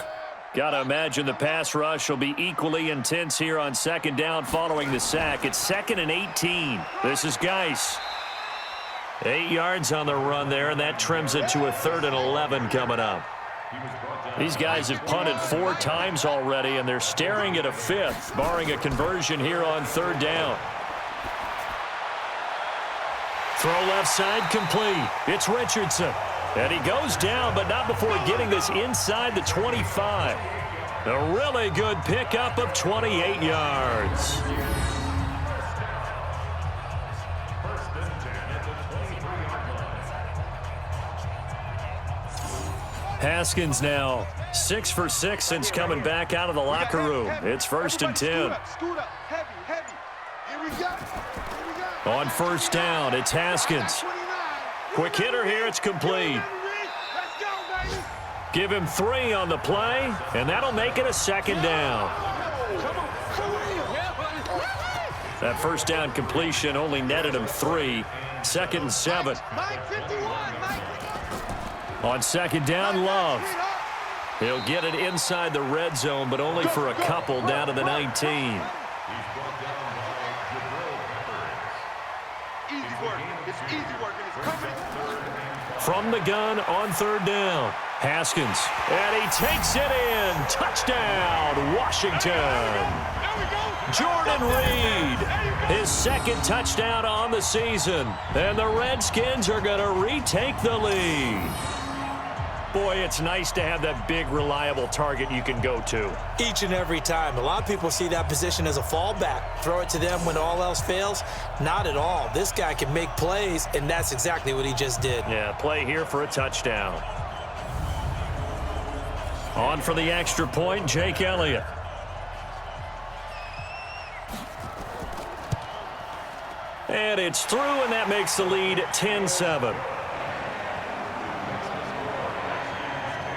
Got to imagine the pass rush will be equally intense here on 2nd down following the sack. It's 2nd and 18. This is Geis. 8 yards on the run there, and that trims it to a 3rd and 11 coming up. These guys have punted 4 times already, and they're staring at a 5th, barring a conversion here on 3rd down. Throw left side complete. It's Richardson. And he goes down, but not before getting this inside the 25. A really good pickup of 28 yards. Haskins now 6 for 6 since coming back out of the locker room. It's 1st and 10. On first down, it's Haskins. Quick hitter here, it's complete. Let's go, baby. Give him 3 on the play, and that'll make it a second down. That first down completion only netted him 3. 2nd and 7. Mike 51, Mike. On second down, Love. He'll get it inside the red zone, but only for a couple down to the 19. Easy work. It's easy work, and it's coming. From the gun on third down, Haskins. And he takes it in. Touchdown, Washington. Jordan Reed, his 2nd touchdown on the season. And the Redskins are going to retake the lead. Boy, it's nice to have that big, reliable target you can go to. Each and every time. A lot of people see that position as a fallback. Throw it to them when all else fails. Not at all. This guy can make plays, and that's exactly what he just did. Yeah, play here for a touchdown. On for the extra point, Jake Elliott. And it's through, and that makes the lead 10-7.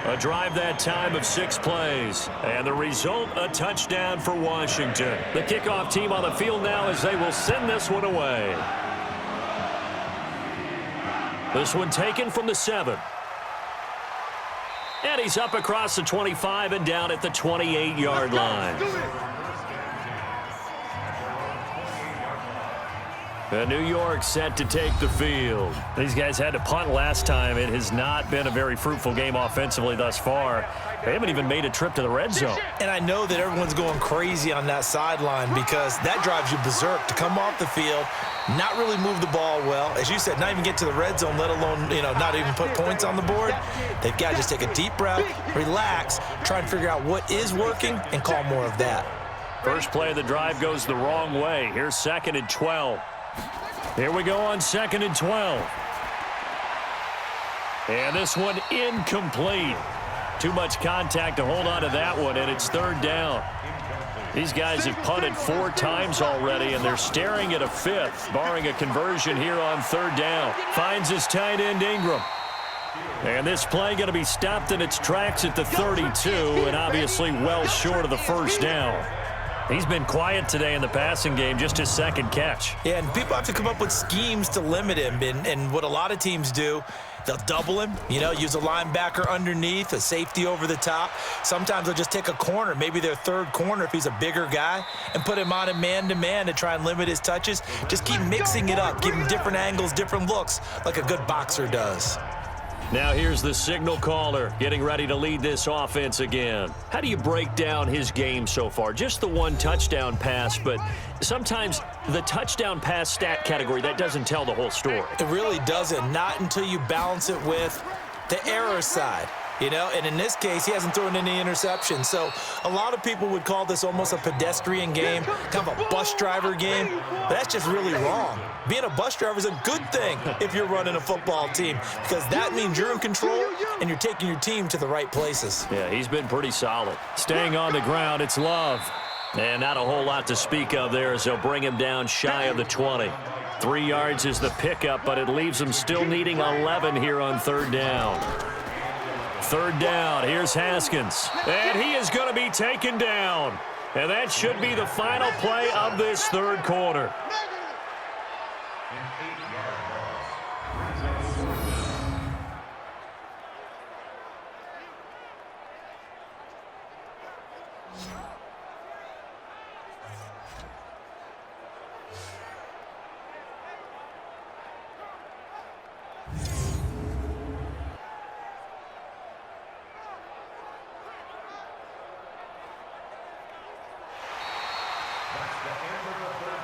A drive that time of 6 plays. And the result, a touchdown for Washington. The kickoff team on the field now as they will send this one away. This one taken from the 7. And he's up across the 25 and down at the 28-yard line. New York set to take the field. These guys had to punt last time. It has not been a very fruitful game offensively thus far. They haven't even made a trip to the red zone. And I know that everyone's going crazy on that sideline because that drives you berserk to come off the field, not really move the ball well. As you said, not even get to the red zone, let alone, not even put points on the board. They've got to just take a deep breath, relax, try and figure out what is working, and call more of that. First play of the drive goes the wrong way. Here's 2nd and 12. Here we go on 2nd and 12. And this one incomplete. Too much contact to hold on to that one, and it's 3rd down. These guys have punted 4 times already, and they're staring at a 5th, barring a conversion here on 3rd down. Finds his tight end, Ingram. And this play going to be stopped in its tracks at the 32, and obviously well short of the first down. He's been quiet today in the passing game, just his 2nd catch. Yeah, and people have to come up with schemes to limit him. And what a lot of teams do, they'll double him, use a linebacker underneath, a safety over the top. Sometimes they'll just take a corner, maybe their 3rd corner if he's a bigger guy, and put him on a man-to-man to try and limit his touches. Just keep mixing it up, give him different angles, different looks, like a good boxer does. Now here's the signal caller getting ready to lead this offense again. How do you break down his game so far? Just the 1 touchdown pass, but sometimes the touchdown pass stat category, that doesn't tell the whole story. It really doesn't, not until you balance it with the error side. And in this case, he hasn't thrown any interceptions. So a lot of people would call this almost a pedestrian game, kind of a bus driver game. But that's just really wrong. Being a bus driver is a good thing if you're running a football team because that means you're in control and you're taking your team to the right places. Yeah, he's been pretty solid. Staying on the ground, it's Love. And not a whole lot to speak of there as they'll bring him down shy of the 20. 3 yards is the pickup, but it leaves him still needing 11 here on 3rd down. 3rd down, here's Haskins. And he is going to be taken down. And that should be the final play of this 3rd quarter.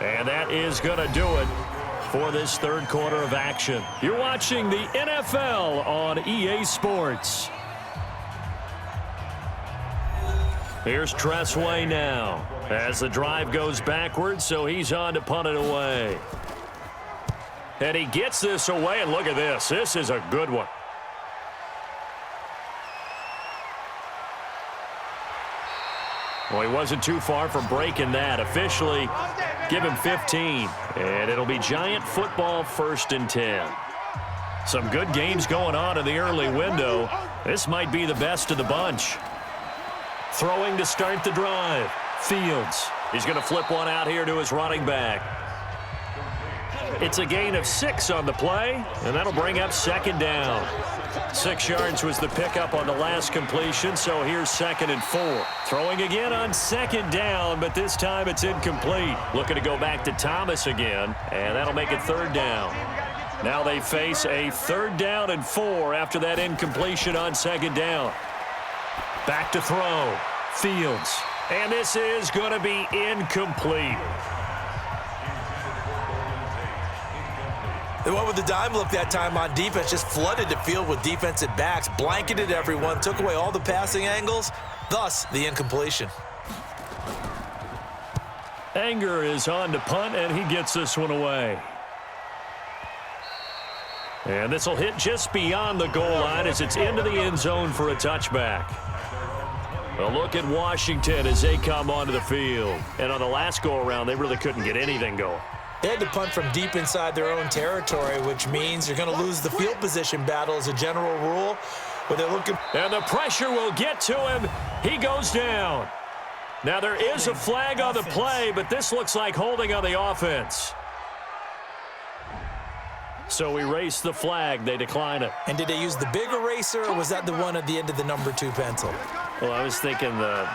And that is going to do it for this 3rd quarter of action. You're watching the NFL on EA Sports. Here's Tressway now as the drive goes backwards, so he's on to punt it away. And he gets this away, and look at this. This is a good one. Well, he wasn't too far from breaking that. Officially, Give him 15. And it'll be Giant football 1st and 10. Some good games going on in the early window. This might be the best of the bunch. Throwing to start the drive. Fields. He's going to flip one out here to his running back. It's a gain of 6 on the play, and that'll bring up 2nd down. 6 yards was the pickup on the last completion, so here's 2nd and 4. Throwing again on 2nd down, but this time it's incomplete. Looking to go back to Thomas again, and that'll make it 3rd down. Now they face a 3rd down and 4 after that incompletion on 2nd down. Back to throw. Fields. And this is going to be incomplete. They went with the dime look that time on defense, just flooded the field with defensive backs, blanketed everyone, took away all the passing angles, thus the incompletion. Anger is on to punt, and he gets this one away. And this will hit just beyond the goal line as it's into the end zone for a touchback. A look at Washington as they come onto the field. And on the last go-around, they really couldn't get anything going. They had to punt from deep inside their own territory, which means you're going to lose the field position battle as a general rule. But they're looking. And the pressure will get to him. He goes down. Now there is a flag on the play, but this looks like holding on the offense. So we race the flag. They decline it. And did they use the big eraser, or was that the one at the end of the number 2 pencil? Well, I was thinking the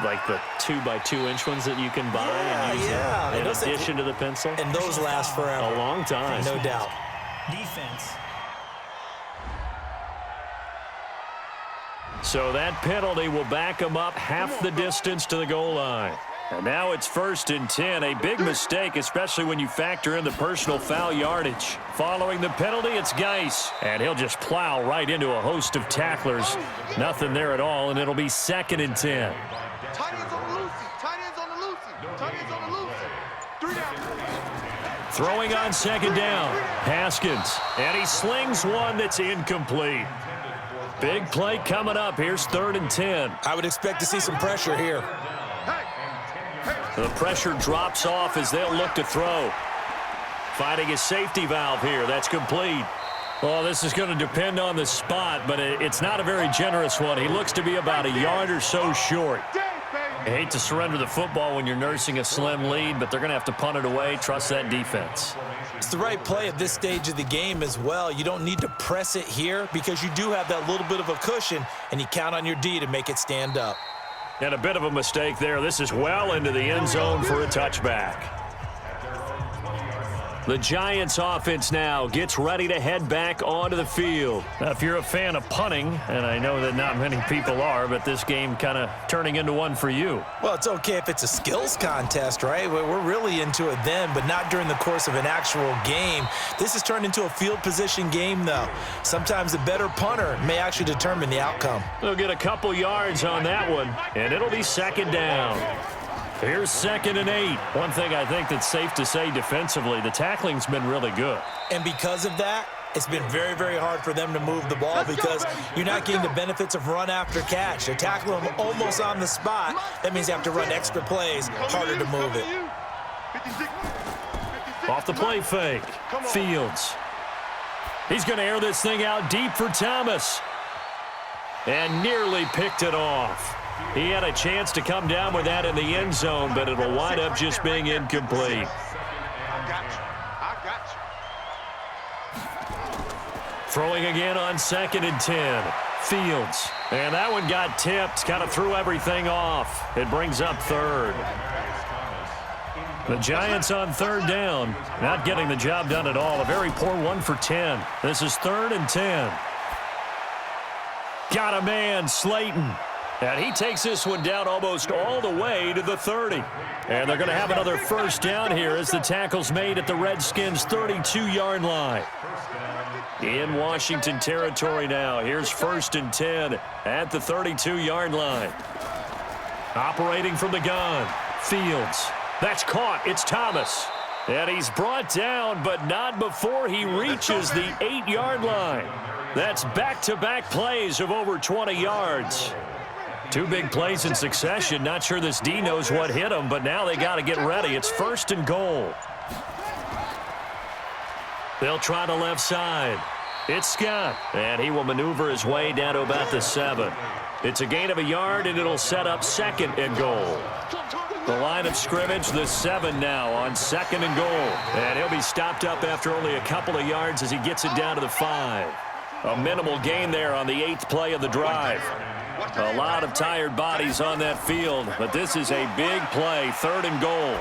2x2-inch ones that you can buy and use in addition to the pencil. And those last forever. A long time. No doubt. Defense. So that penalty will back them up half the distance to the goal line. And now it's 1st and 10. A big mistake, especially when you factor in the personal foul yardage. Following the penalty, it's Geis. And he'll just plow right into a host of tacklers. Nothing there at all, and it'll be 2nd and 10. Tight ends on the Lucy. Tight ends on the Lucy. Tight ends on the Lucy. 3 down. Throwing on 2nd down. Haskins. And he slings one that's incomplete. Big play coming up. Here's 3rd and 10. I would expect to see some pressure here. The pressure drops off as they'll look to throw. Finding a safety valve here. That's complete. Well, this is going to depend on the spot, but it's not a very generous one. He looks to be about a yard or so short. I hate to surrender the football when you're nursing a slim lead, but they're going to have to punt it away. Trust that defense. It's the right play at this stage of the game as well. You don't need to press it here because you do have that little bit of a cushion, and you count on your D to make it stand up. And a bit of a mistake there. This is well into the end zone for a touchback. The Giants offense now gets ready to head back onto the field. Now, if you're a fan of punting, and I know that not many people are, but this game kind of turning into one for you. Well, it's okay if it's a skills contest, right? We're really into it then, but not during the course of an actual game. This has turned into a field position game, though. Sometimes a better punter may actually determine the outcome. They'll get a couple yards on that one, and it'll be 2nd down. Here's 2nd and 8. One thing I think that's safe to say defensively, the tackling's been really good. And because of that, it's been very, very hard for them to move the ball because you're not getting the benefits of run after catch. They tackle them almost on the spot. That means you have to run extra plays, harder to move it. Off the play fake. Fields. He's going to air this thing out deep for Thomas. And nearly picked it off. He had a chance to come down with that in the end zone, but it'll wind up just being incomplete. I got you. Throwing again on 2nd and 10. Fields. And that one got tipped, kind of threw everything off. It brings up 3rd. The Giants on 3rd down, not getting the job done at all. A very poor 1 for 10. This is 3rd and 10. Got a man, Slayton. And he takes this one down almost all the way to the 30. And they're going to have another 1st down here as the tackle's made at the Redskins' 32-yard line. In Washington territory now. Here's 1st and 10 at the 32-yard line. Operating from the gun. Fields. That's caught. It's Thomas. And he's brought down, but not before he reaches the 8-yard line. That's back-to-back plays of over 20 yards. Two big plays in succession. Not sure this D knows what hit him, but now they got to get ready. It's 1st and goal. They'll try the left side. It's Scott, and he will maneuver his way down to about the 7. It's a gain of a yard, and it'll set up 2nd and goal. The line of scrimmage, the 7 now on 2nd and goal. And he'll be stopped up after only a couple of yards as he gets it down to the 5. A minimal gain there on the 8th play of the drive. A lot of tired bodies on that field, but this is a big play, 3rd and goal.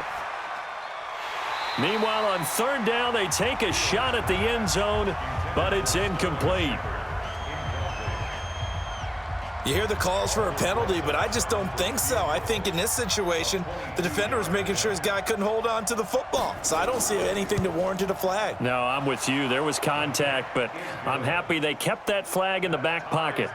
Meanwhile, on 3rd down, they take a shot at the end zone, but it's incomplete. You hear the calls for a penalty, but I just don't think so. I think in this situation, the defender was making sure his guy couldn't hold on to the football. So I don't see anything that warranted a flag. No, I'm with you. There was contact, but I'm happy they kept that flag in the back pocket.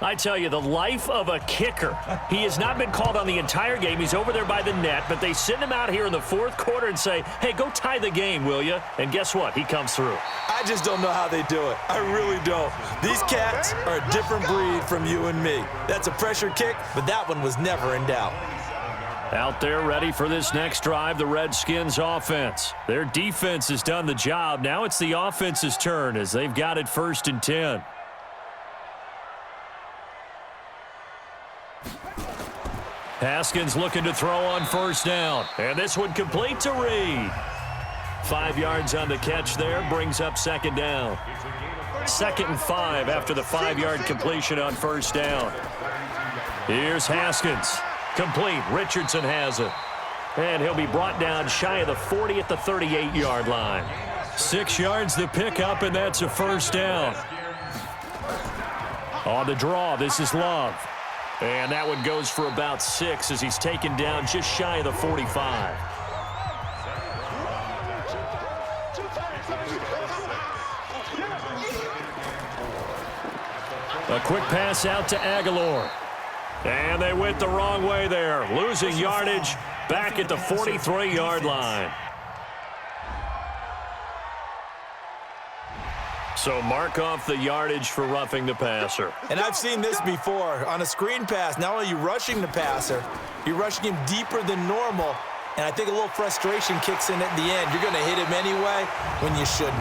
I tell you, the life of a kicker. He has not been called on the entire game. He's over there by the net, but they send him out here in the 4th quarter and say, hey, go tie the game, will you? And guess what? He comes through. I just don't know how they do it. I really don't. These cats are a different breed from you and me. That's a pressure kick, but that one was never in doubt. Out there ready for this next drive, the Redskins offense. Their defense has done the job. Now it's the offense's turn as they've got it 1st and 10. Haskins looking to throw on 1st down. And this one complete to Reed. 5 yards on the catch there, brings up 2nd down. 2nd and 5 after the 5-yard completion on 1st down. Here's Haskins. Complete. Richardson has it. And he'll be brought down shy of the 40 at the 38-yard line. 6 yards to pick up, and that's a 1st down. On the draw, this is Love. And that one goes for about 6 as he's taken down just shy of the 45. A quick pass out to Aguilar. And they went the wrong way there, losing yardage back at the 43-yard line. So mark off the yardage for roughing the passer. And I've seen this before. On a screen pass, not only are you rushing the passer, you're rushing him deeper than normal. And I think a little frustration kicks in at the end. You're going to hit him anyway when you shouldn't.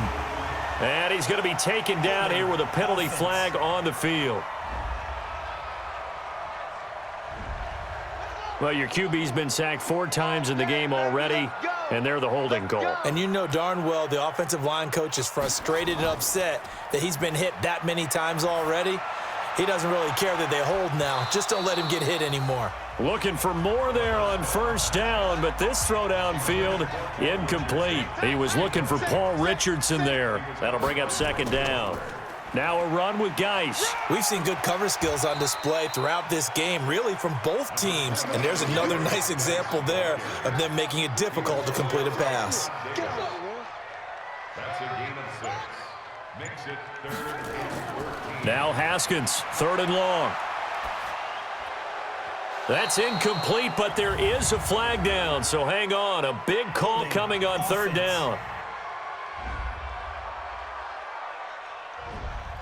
And he's going to be taken down here with a penalty flag on the field. Well, your QB's been sacked 4 times in the game already, and they're the holding goal. And you know darn well the offensive line coach is frustrated and upset that he's been hit that many times already. He doesn't really care that they hold now. Just don't let him get hit anymore. Looking for more there on 1st down, but this throw downfield incomplete. He was looking for Paul Richardson there. That'll bring up 2nd down. Now a run with Geis. We've seen good cover skills on display throughout this game, really from both teams. And there's another nice example there of them making it difficult to complete a pass. That's a gain of 6. Makes it 3rd and 14. Now Haskins, 3rd and long. That's incomplete, but there is a flag down, so hang on. A big call coming on 3rd down.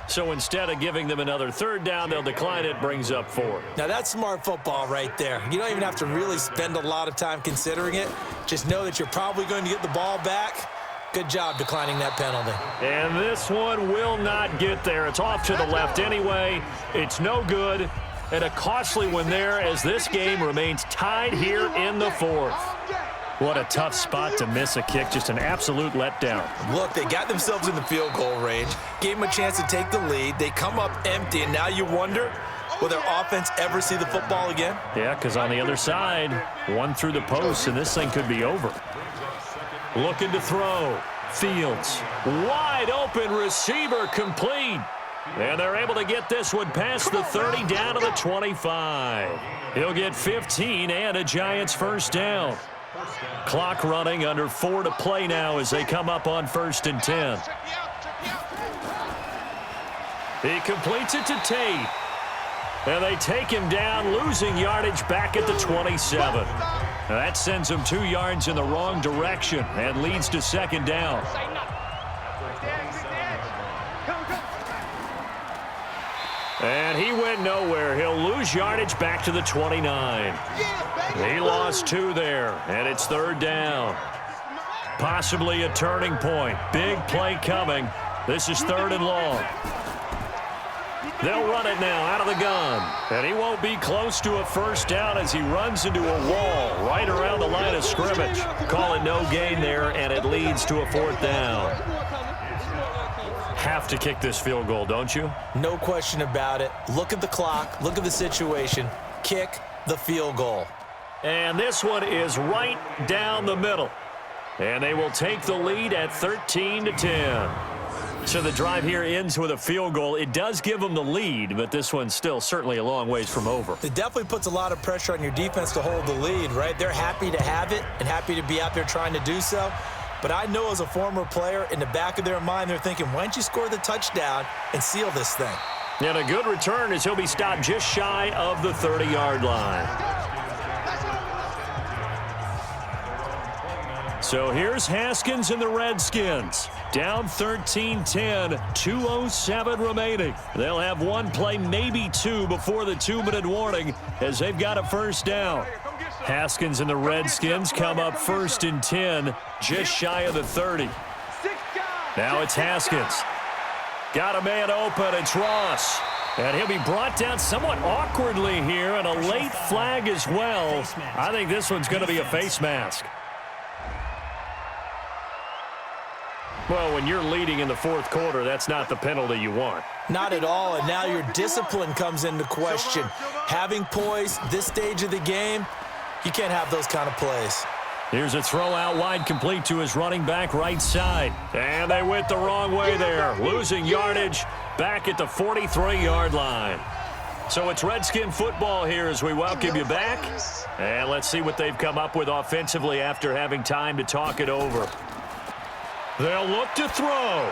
So instead of giving them another 3rd down, they'll decline it, brings up 4. Now that's smart football right there. You don't even have to really spend a lot of time considering it. Just know that you're probably going to get the ball back. Good job declining that penalty. And this one will not get there. It's off to the left anyway. It's no good. And a costly one there as this game remains tied here in the 4th. What a tough spot to miss a kick. Just an absolute letdown. Look, they got themselves in the field goal range, gave them a chance to take the lead. They come up empty, and now you wonder, will their offense ever see the football again? Yeah, because on the other side, one through the post, and this thing could be over. Looking to throw. Fields. Wide open receiver complete. And they're able to get this one past the 30 down to the 25. He'll get 15 and a Giants 1st down. Clock running, under 4 to play now as they come up on 1st and 10. He completes it to Tate. And they take him down, losing yardage back at the 27. Now that sends him 2 yards in the wrong direction and leads to 2nd down. And he went nowhere. He'll lose yardage back to the 29. He lost 2 there, and it's 3rd down. Possibly a turning point. Big play coming. This is 3rd and long. They'll run it now out of the gun. And he won't be close to a first down as he runs into a wall right around the line of scrimmage. Call it no gain there, and it leads to a 4th down. Have to kick this field goal, don't you? No question about it. Look at the clock. Look at the situation. Kick the field goal. And this one is right down the middle. And they will take the lead at 13-10. So the drive here ends with a field goal. It does give them the lead, but this one's still certainly a long ways from over. It definitely puts a lot of pressure on your defense to hold the lead, right? They're happy to have it and happy to be out there trying to do so. But I know as a former player, in the back of their mind, they're thinking, why don't you score the touchdown and seal this thing? And a good return as he'll be stopped just shy of the 30-yard line. So here's Haskins and the Redskins. Down 13-10, 2:07 remaining. They'll have one play, maybe 2, before the 2-minute warning as they've got a first down. Haskins and the Redskins come up 1st and 10, just shy of the 30. Now it's Haskins. Got a man open, it's Ross. And he'll be brought down somewhat awkwardly here, and a late flag as well. I think this one's going to be a face mask. Well, when you're leading in the 4th quarter, that's not the penalty you want. Not at all, and now your discipline comes into question. Having poise this stage of the game, you can't have those kind of plays. Here's a throw out wide, complete to his running back right side. And they went the wrong way there, losing yardage back at the 43-yard line. So it's Redskin football here as we welcome you back. And let's see what they've come up with offensively after having time to talk it over. They'll look to throw.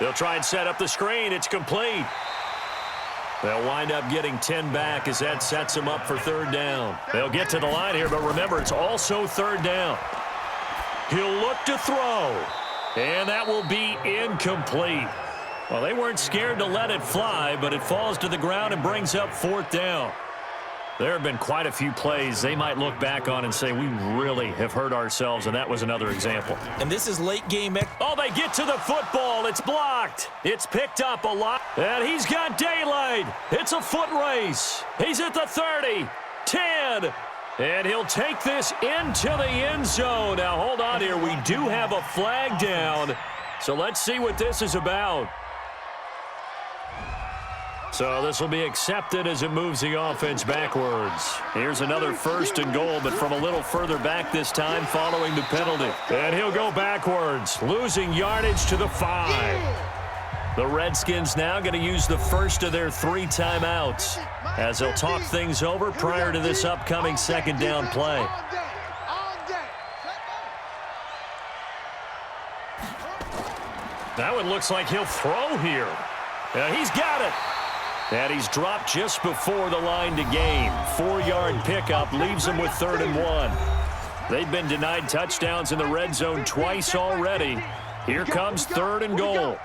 They'll try and set up the screen. It's complete. They'll wind up getting 10 back as that sets them up for 3rd down. They'll get to the line here, but remember, it's also 3rd down. He'll look to throw, and that will be incomplete. Well, they weren't scared to let it fly, but it falls to the ground and brings up 4th down. There have been quite a few plays they might look back on and say, we really have hurt ourselves, and that was another example. And this is late game. Oh, they get to the football. It's blocked. It's picked up a lot. And he's got daylight. It's a foot race. He's at the 30, 10. And he'll take this into the end zone. Now, hold on here. We do have a flag down. So let's see what this is about. So this will be accepted as it moves the offense backwards. Here's another 1st and goal, but from a little further back this time following the penalty. And he'll go backwards, losing yardage to the 5. The Redskins now going to use the first of their 3 timeouts as they'll talk things over prior to this upcoming 2nd down play. That one looks like he'll throw here. He's got it. And he's dropped just before the line to gain. 4-yard pickup leaves him with 3rd and 1. They've been denied touchdowns in the red zone twice already. Here comes 3rd and goal.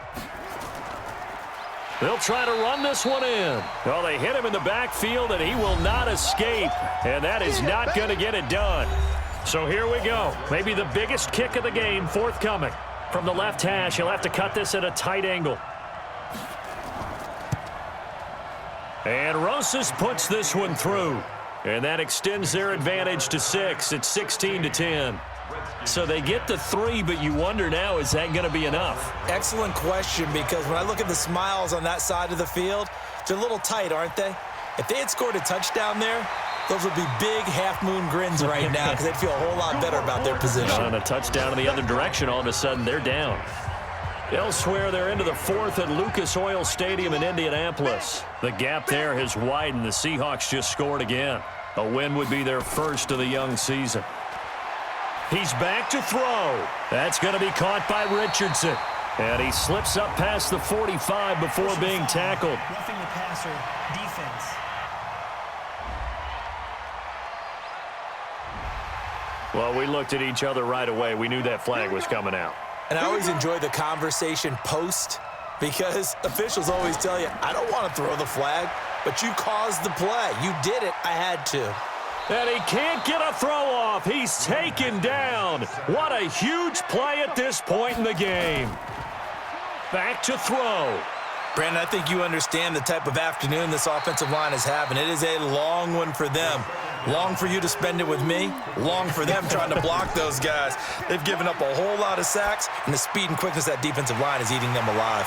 They'll try to run this one in. Well, they hit him in the backfield, and he will not escape. And that is not going to get it done. So here we go. Maybe the biggest kick of the game forthcoming. From the left hash, he'll have to cut this at a tight angle. And Rosas puts this one through. And that extends their advantage to 6. It's 16-10. So they get the 3, but you wonder now, is that going to be enough? Excellent question, because when I look at the smiles on that side of the field, they're a little tight, aren't they? If they had scored a touchdown there, those would be big half-moon grins right now because they'd feel a whole lot better about their position. On a touchdown in the other direction, all of a sudden they're down. Elsewhere, they're into the 4th at Lucas Oil Stadium in Indianapolis. The gap there has widened. The Seahawks just scored again. A win would be their first of the young season. He's back to throw. That's going to be caught by Richardson. And he slips up past the 45 before being tackled. Roughing the passer, defense. Well, we looked at each other right away. We knew that flag was coming out. And I always enjoy the conversation post because officials always tell you, I don't want to throw the flag, but you caused the play. You did it. I had to. And he can't get a throw off. He's taken down. What a huge play at this point in the game. Back to throw. Brandon, I think you understand the type of afternoon this offensive line is having. It is a long one for them. Long for you to spend it with me. Long for them trying to block those guys. They've given up a whole lot of sacks, and the speed and quickness of that defensive line is eating them alive.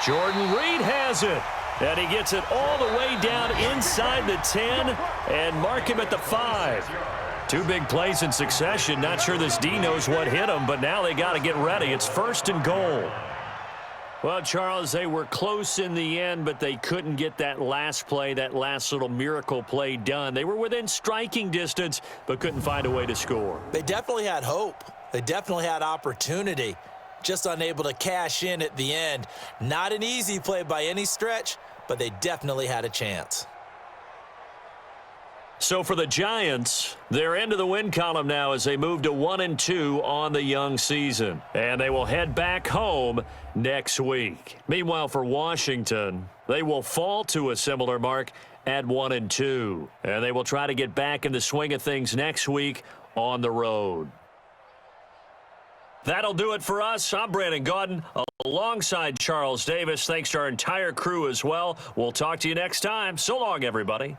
Jordan Reed has it. And he gets it all the way down inside the 10 and mark him at the 5. 2 big plays in succession. Not sure this D knows what hit him, but now they got to get ready. It's 1st and goal. Well, Charles, they were close in the end, but they couldn't get that last play, that last little miracle play done. They were within striking distance, but couldn't find a way to score. They definitely had hope. They definitely had opportunity. Just unable to cash in at the end. Not an easy play by any stretch, but they definitely had a chance. So for the Giants, they're into the win column now as they move to 1-2 on the young season. And they will head back home next week. Meanwhile, for Washington, they will fall to a similar mark at 1-2. And they will try to get back in the swing of things next week on the road. That'll do it for us. I'm Brandon Gaudin alongside Charles Davis. Thanks to our entire crew as well. We'll talk to you next time. So long, everybody.